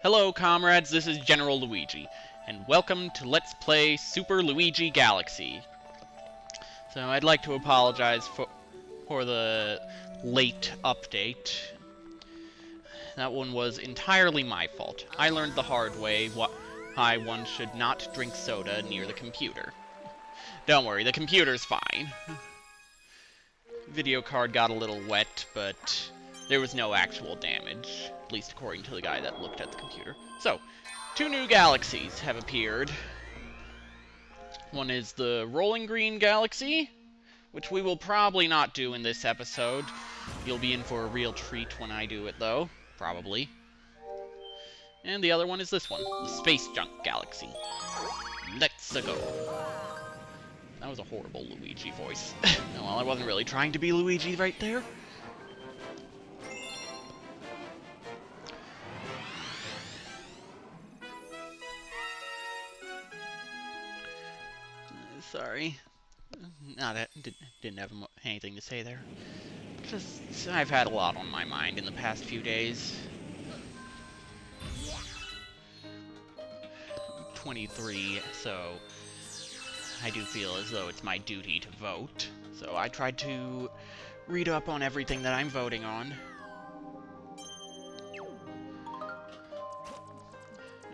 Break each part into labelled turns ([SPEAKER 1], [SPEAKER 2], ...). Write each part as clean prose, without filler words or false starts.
[SPEAKER 1] Hello comrades, this is General Luigi, and welcome to Let's Play Super Luigi Galaxy. So I'd like to apologize for the late update. That one was entirely my fault. I learned the hard way why one should not drink soda near the computer. Don't worry, the computer's fine. Video card got a little wet, but there was no actual damage, at least according to the guy that looked at the computer. So, 2 new galaxies have appeared. One is the Rolling Green Galaxy, which we will probably not do in this episode. You'll be in for a real treat when I do it, though. Probably. And the other one is this one, the Space Junk Galaxy. Let's go. That was a horrible Luigi voice. Well, I wasn't really trying to be Luigi right there. Sorry. Didn't have anything to say there. Just, I've had a lot on my mind in the past few days. 23, so I do feel as though it's my duty to vote. So I tried to read up on everything that I'm voting on.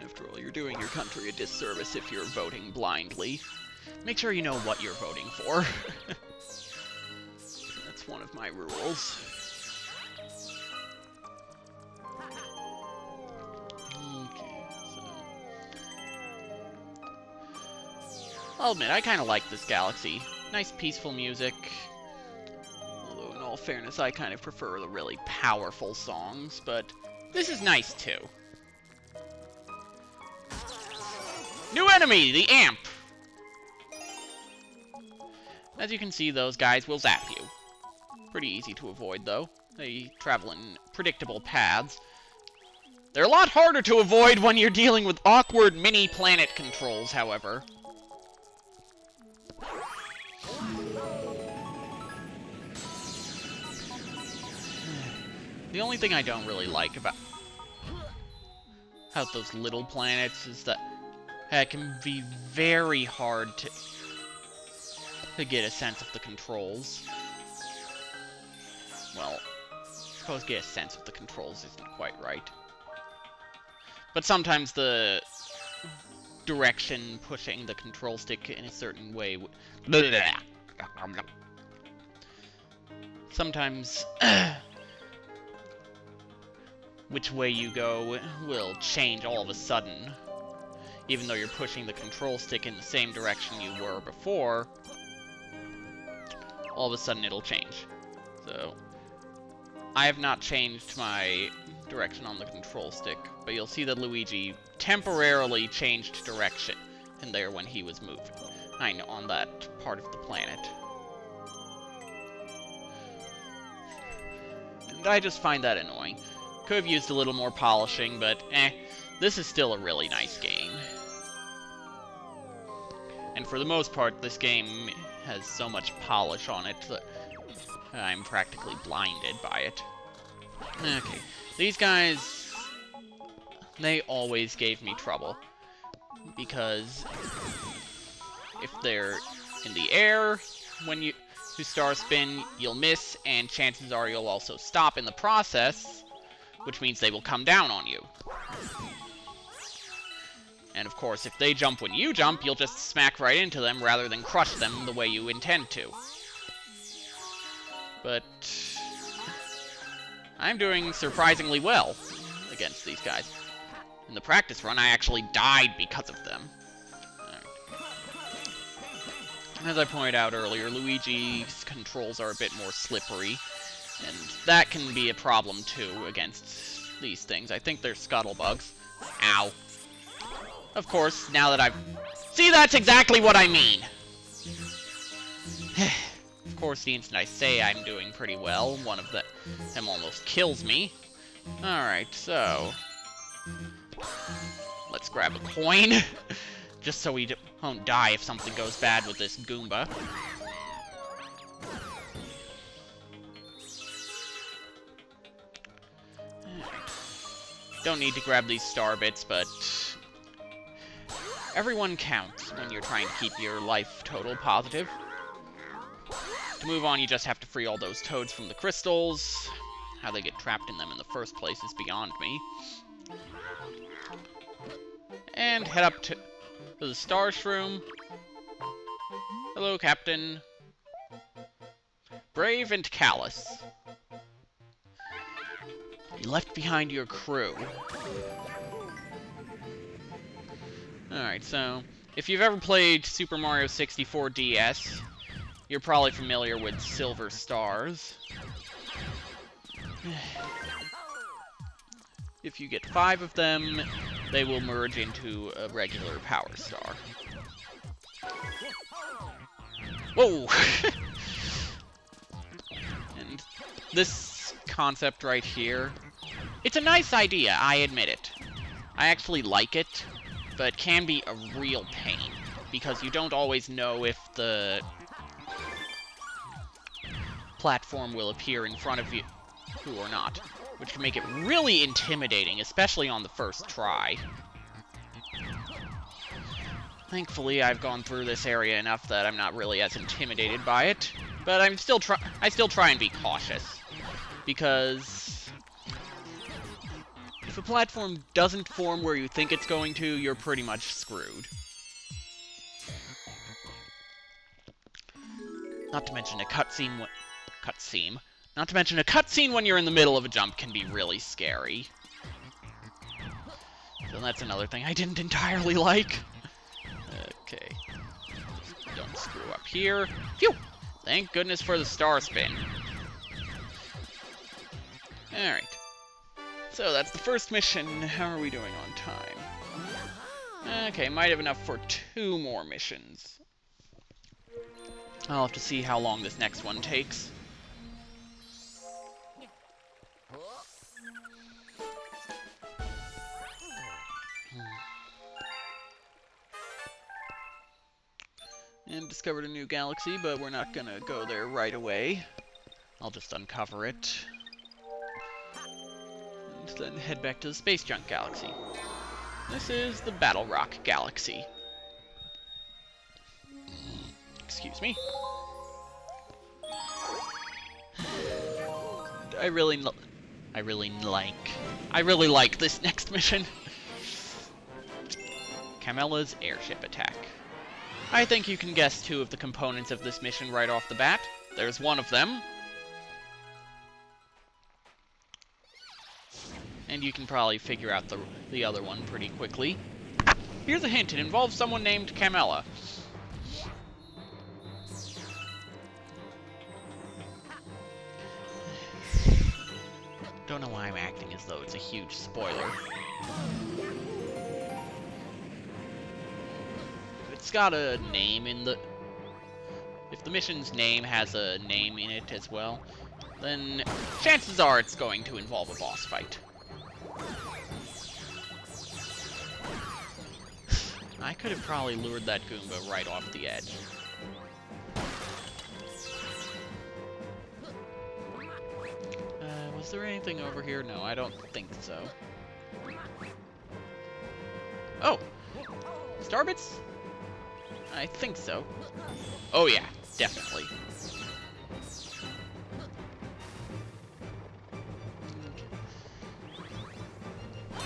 [SPEAKER 1] After all, you're doing your country a disservice if you're voting blindly. Make sure you know what you're voting for. That's one of my rules. Okay, so I'll admit, I kind of like this galaxy. Nice peaceful music. Although, in all fairness, I kind of prefer the really powerful songs, but this is nice too. New enemy, the Amp! As you can see, those guys will zap you. Pretty easy to avoid, though. They travel in predictable paths. They're a lot harder to avoid when you're dealing with awkward mini-planet controls, however. The only thing I don't really like about those little planets is that it can be very hard to get a sense of the controls. Well, I suppose get a sense of the controls isn't quite right. But sometimes the direction pushing the control stick in a certain way sometimes which way you go will change all of a sudden. Even though you're pushing the control stick in the same direction you were before, all of a sudden it'll change. So, I have not changed my direction on the control stick, but you'll see that Luigi temporarily changed direction in there when he was moving. I know, on that part of the planet. And I just find that annoying. Could have used a little more polishing, but this is still a really nice game. And for the most part, this game has so much polish on it that I'm practically blinded by it. Okay, these guys, they always gave me trouble. Because if they're in the air, when you star spin, you'll miss, and chances are you'll also stop in the process, which means they will come down on you. And of course, if they jump when you jump, you'll just smack right into them rather than crush them the way you intend to. But I'm doing surprisingly well against these guys. In the practice run, I actually died because of them. As I pointed out earlier, Luigi's controls are a bit more slippery, and that can be a problem too against these things. I think they're scuttlebugs. Ow. Of course, now that I've... See, that's exactly what I mean! Of course, the instant I say I'm doing pretty well, one of them almost kills me. Alright, so... let's grab a coin, just so we don't die if something goes bad with this Goomba. don't need to grab these star bits, but everyone counts when you're trying to keep your life total positive. To move on, you just have to free all those toads from the crystals. How they get trapped in them in the first place is beyond me. And head up to the Star Shroom. Hello, Captain. Brave and callous. You left behind your crew. Alright, so if you've ever played Super Mario 64 DS, you're probably familiar with silver stars. If you get 5 of them, they will merge into a regular power star. Whoa! And this concept right here, it's a nice idea, I admit it. I actually like it, but it can be a real pain, because you don't always know if the platform will appear in front of you or not, which can make it really intimidating, especially on the first try. Thankfully, I've gone through this area enough that I'm not really as intimidated by it, but I still try and be cautious, because if a platform doesn't form where you think it's going to, you're pretty much screwed. Not to mention a cutscene when you're in the middle of a jump can be really scary. So that's another thing I didn't entirely like. Okay. Just don't screw up here. Phew! Thank goodness for the star spin. Alright. So that's the first mission. How are we doing on time? Okay, might have enough for 2 more missions. I'll have to see how long this next one takes. And discovered a new galaxy, but we're not gonna go there right away. I'll just uncover it. And then head back to the Space Junk Galaxy. This is the Battle Rock Galaxy. Excuse me. I really like this next mission. Camella's airship attack. I think you can guess 2 of the components of this mission right off the bat. There's one of them. And you can probably figure out the other one pretty quickly. Here's a hint, it involves someone named Camella. Don't know why I'm acting as though it's a huge spoiler. It's got a name in the... If the mission's name has a name in it as well, then chances are it's going to involve a boss fight. I could have probably lured that Goomba right off the edge. Was there anything over here? No, I don't think so. Oh! Starbits? I think so. Oh yeah, definitely.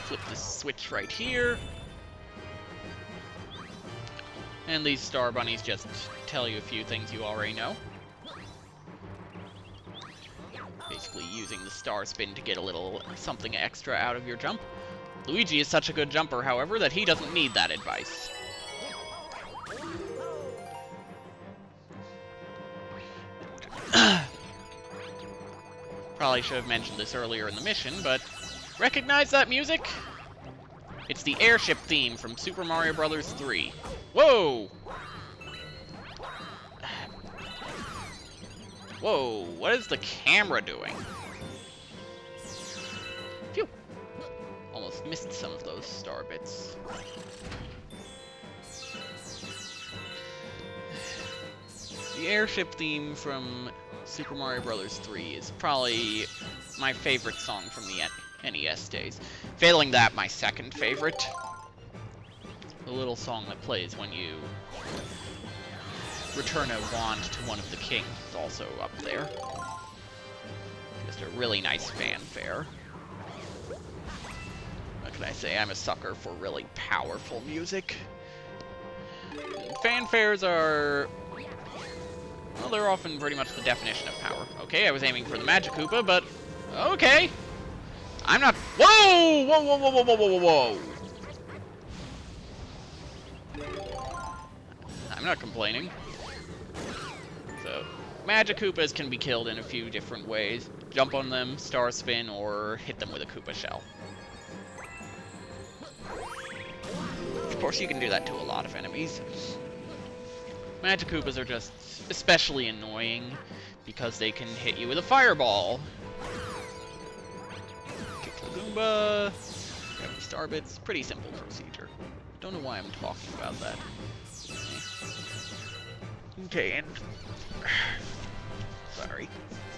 [SPEAKER 1] Flip this switch right here. And these star bunnies just tell you a few things you already know. Basically using the star spin to get a little something extra out of your jump. Luigi is such a good jumper, however, that he doesn't need that advice. Probably should have mentioned this earlier in the mission, but recognize that music? It's the airship theme from Super Mario Bros. 3. Whoa! Whoa, what is the camera doing? Phew! Almost missed some of those star bits. The airship theme from Super Mario Bros. 3 is probably my favorite song from NES days. Failing that, my second favorite. The little song that plays when you return a wand to one of the kings is also up there. Just a really nice fanfare. What can I say? I'm a sucker for really powerful music. Fanfares are... well, they're often pretty much the definition of power. Okay, I was aiming for the Magic Koopa, but... okay! I'm not... whoa! Whoa, whoa, whoa, whoa, whoa, whoa, whoa! I'm not complaining. So, Magic Koopas can be killed in a few different ways. Jump on them, Star Spin, or hit them with a Koopa Shell. Of course, you can do that to a lot of enemies. Magic Koopas are just especially annoying because they can hit you with a fireball. Kick the Goomba, grab the star bits. Pretty simple procedure. Don't know why I'm talking about that. Okay, and... sorry.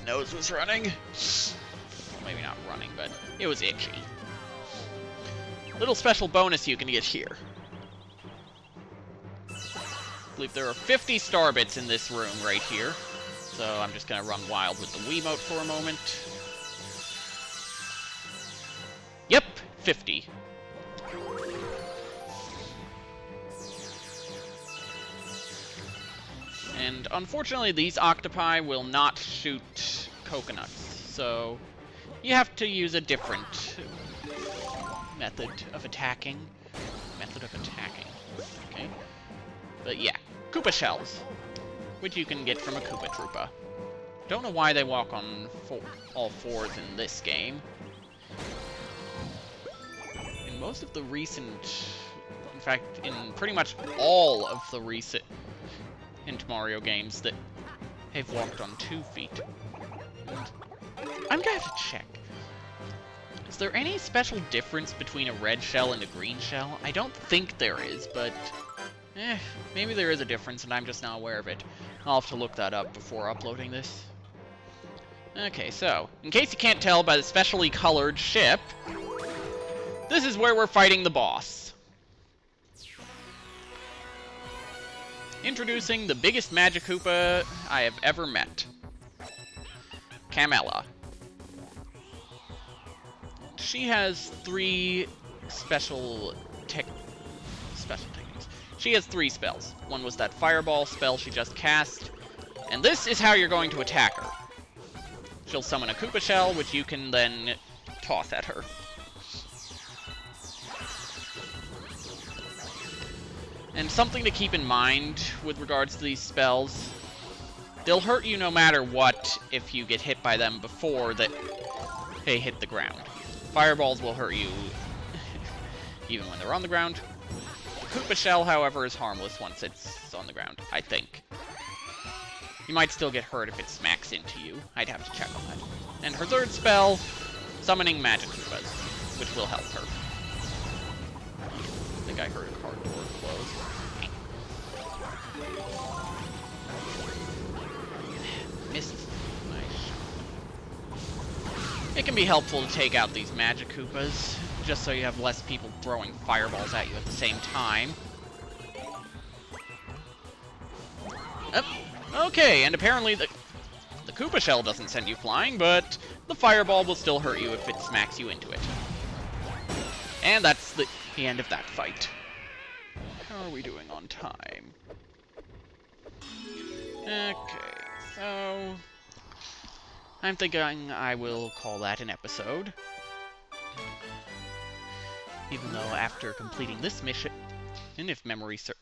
[SPEAKER 1] Nose was running. Well, maybe not running, but it was itchy. Little special bonus you can get here. I believe there are 50 star bits in this room right here. So I'm just gonna run wild with the Wiimote for a moment. Yep, 50. And unfortunately, these octopi will not shoot coconuts, so you have to use a different method of attacking. Okay. But yeah, Koopa shells, which you can get from a Koopa Troopa. Don't know why they walk on all fours in this game. In most of the recent... in fact, in pretty much all of the recent Mario games that have walked on 2 feet. And I'm gonna have to check. Is there any special difference between a red shell and a green shell? I don't think there is, but... maybe there is a difference and I'm just not aware of it. I'll have to look that up before uploading this. Okay, so, in case you can't tell by the specially colored ship, this is where we're fighting the boss. Introducing the biggest Magic Koopa I have ever met. Camella. She has 3 special techniques. She has 3 spells. One was that fireball spell she just cast, and this is how you're going to attack her. She'll summon a Koopa Shell, which you can then toss at her. And something to keep in mind with regards to these spells, they'll hurt you no matter what if you get hit by them before they hit the ground. Fireballs will hurt you even when they're on the ground. The Koopa Shell, however, is harmless once it's on the ground, I think. You might still get hurt if it smacks into you. I'd have to check on that. And her third spell, summoning Magic Koopas, which will help her. I think I heard a car door close. Missed my shot. It can be helpful to take out these Magic Koopas, just so you have less people throwing fireballs at you at the same time. Okay, and apparently the Koopa Shell doesn't send you flying, but the fireball will still hurt you if it smacks you into it. And that's the end of that fight. How are we doing on time? Okay, so... I'm thinking I will call that an episode. Even though after completing this mission, and if memory serves,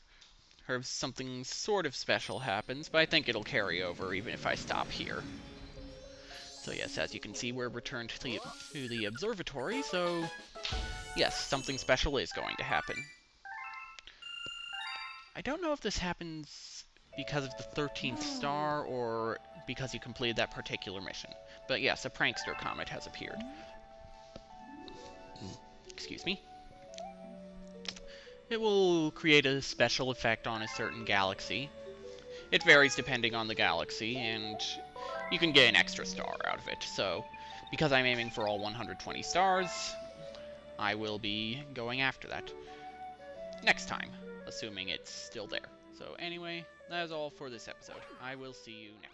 [SPEAKER 1] something sort of special happens, but I think it'll carry over even if I stop here. So yes, as you can see, we're returned to the observatory, so... yes, something special is going to happen. I don't know if this happens because of the 13th star, or because you completed that particular mission. But yes, a prankster comet has appeared. Excuse me. It will create a special effect on a certain galaxy. It varies depending on the galaxy, and you can get an extra star out of it. So, because I'm aiming for all 120 stars, I will be going after that next time, assuming it's still there. So anyway, that is all for this episode. I will see you next time.